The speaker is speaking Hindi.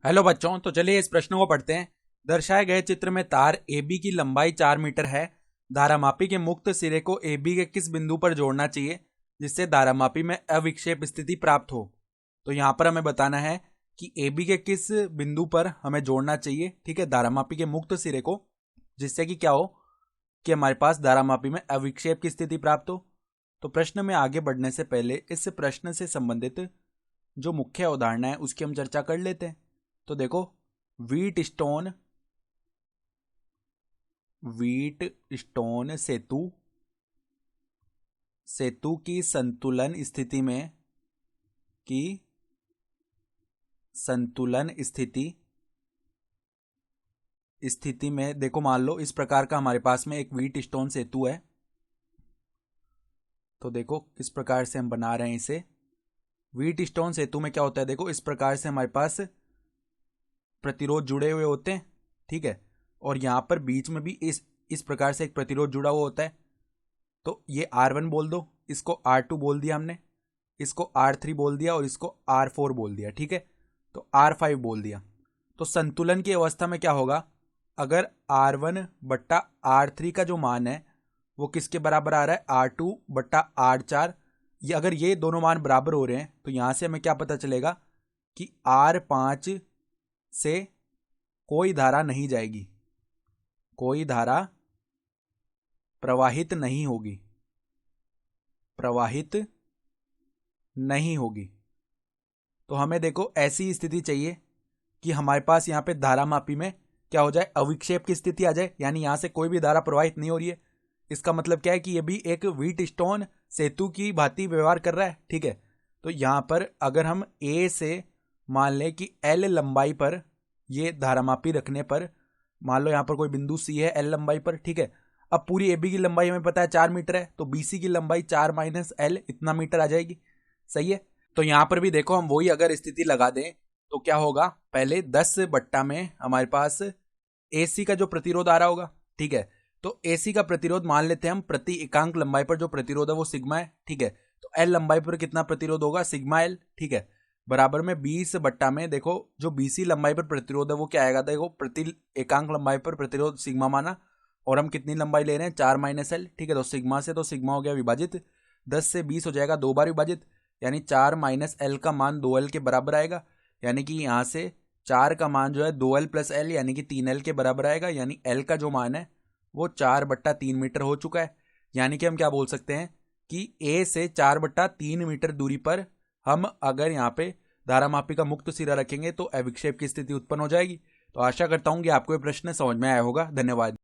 हेलो बच्चों, तो चलिए इस प्रश्न को पढ़ते हैं। दर्शाए गए चित्र में तार AB की लंबाई 4 मीटर है। धारामापी के मुक्त सिरे को AB के किस बिंदु पर जोड़ना चाहिए जिससे धारामापी में अविक्षेप स्थिति प्राप्त हो। तो यहाँ पर हमें बताना है कि AB के किस बिंदु पर हमें जोड़ना चाहिए, ठीक है, धारामापी के मुक्त सिरे को, जिससे कि क्या हो कि हमारे पास धारामापी में अविक्षेप की स्थिति प्राप्त हो। तो प्रश्न में आगे बढ़ने से पहले इस प्रश्न से संबंधित जो मुख्य अवधारणा है उसकी हम चर्चा कर लेते हैं। तो देखो, व्हीट स्टोन सेतु की संतुलन स्थिति में देखो, मान लो इस प्रकार का हमारे पास में एक व्हीट स्टोन सेतु है। तो देखो किस प्रकार से हम बना रहे हैं इसे। व्हीट स्टोन सेतु में क्या होता है, देखो इस प्रकार से हमारे पास प्रतिरोध जुड़े हुए होते हैं, ठीक है, और यहां पर बीच में भी इस प्रकार से एक प्रतिरोध जुड़ा हुआ होता है। तो ये R1 बोल दो, इसको R2 बोल दिया हमने, इसको R3 बोल दिया और इसको R4 बोल दिया, ठीक है, तो R5 बोल दिया। तो संतुलन की अवस्था में क्या होगा, अगर R1 बट्टा R3 का जो मान है वो किसके बराबर आ रहा है, R2 बट्टा R4, ये अगर ये दोनों मान बराबर हो रहे हैं तो यहां से हमें क्या पता चलेगा कि R5 से कोई धारा नहीं जाएगी, कोई धारा प्रवाहित नहीं होगी। तो हमें देखो ऐसी स्थिति चाहिए कि हमारे पास यहाँ पे धारामापी में क्या हो जाए, अविक्षेप की स्थिति आ जाए, यानी यहां से कोई भी धारा प्रवाहित नहीं हो रही है। इसका मतलब क्या है कि ये भी एक व्हीट स्टोन सेतु की भांति व्यवहार कर रहा है, ठीक है। तो यहां पर अगर हम A से मान लें कि L लंबाई पर ये धारामापी रखने पर, मान लो यहां पर कोई बिंदु C है L लंबाई पर, ठीक है। अब पूरी AB की लंबाई हमें पता है 4 मीटर है, तो BC की लंबाई 4 माइनस L इतना मीटर आ जाएगी, सही है। तो यहां पर भी देखो हम वही अगर स्थिति लगा दें तो क्या होगा, पहले 10 बट्टा में हमारे पास AC का जो प्रतिरोध आ रहा होगा, ठीक है। तो AC का प्रतिरोध मान लेते हैं हम, प्रति एकांक लंबाई पर जो प्रतिरोध है वो सिग्मा है, ठीक है। तो L लंबाई पर कितना प्रतिरोध होगा, सिग्मा L, ठीक है, बराबर में 20 बट्टा में देखो जो BC लंबाई पर प्रतिरोध है वो क्या आएगा, देखो प्रति एकांक लंबाई पर प्रतिरोध सिग्मा माना, और हम कितनी लंबाई ले रहे हैं, 4 माइनस L, ठीक है। तो सिग्मा से तो सिग्मा हो गया विभाजित, 10 से 20 हो जाएगा 2 बार विभाजित, यानी 4 माइनस L का मान 2L के बराबर आएगा, यानी कि यहाँ से 4 का मान जो है 2L प्लस L यानी कि 3L के बराबर आएगा, यानी L का जो मान है वो 4/3 मीटर हो चुका है। यानी कि हम क्या बोल सकते हैं कि A से 4/3 मीटर दूरी पर हम अगर यहाँ पे धारामापी का मुक्त सिरा रखेंगे तो अविक्षेप की स्थिति उत्पन्न हो जाएगी। तो आशा करता हूँ कि आपको ये प्रश्न समझ में आया होगा। धन्यवाद।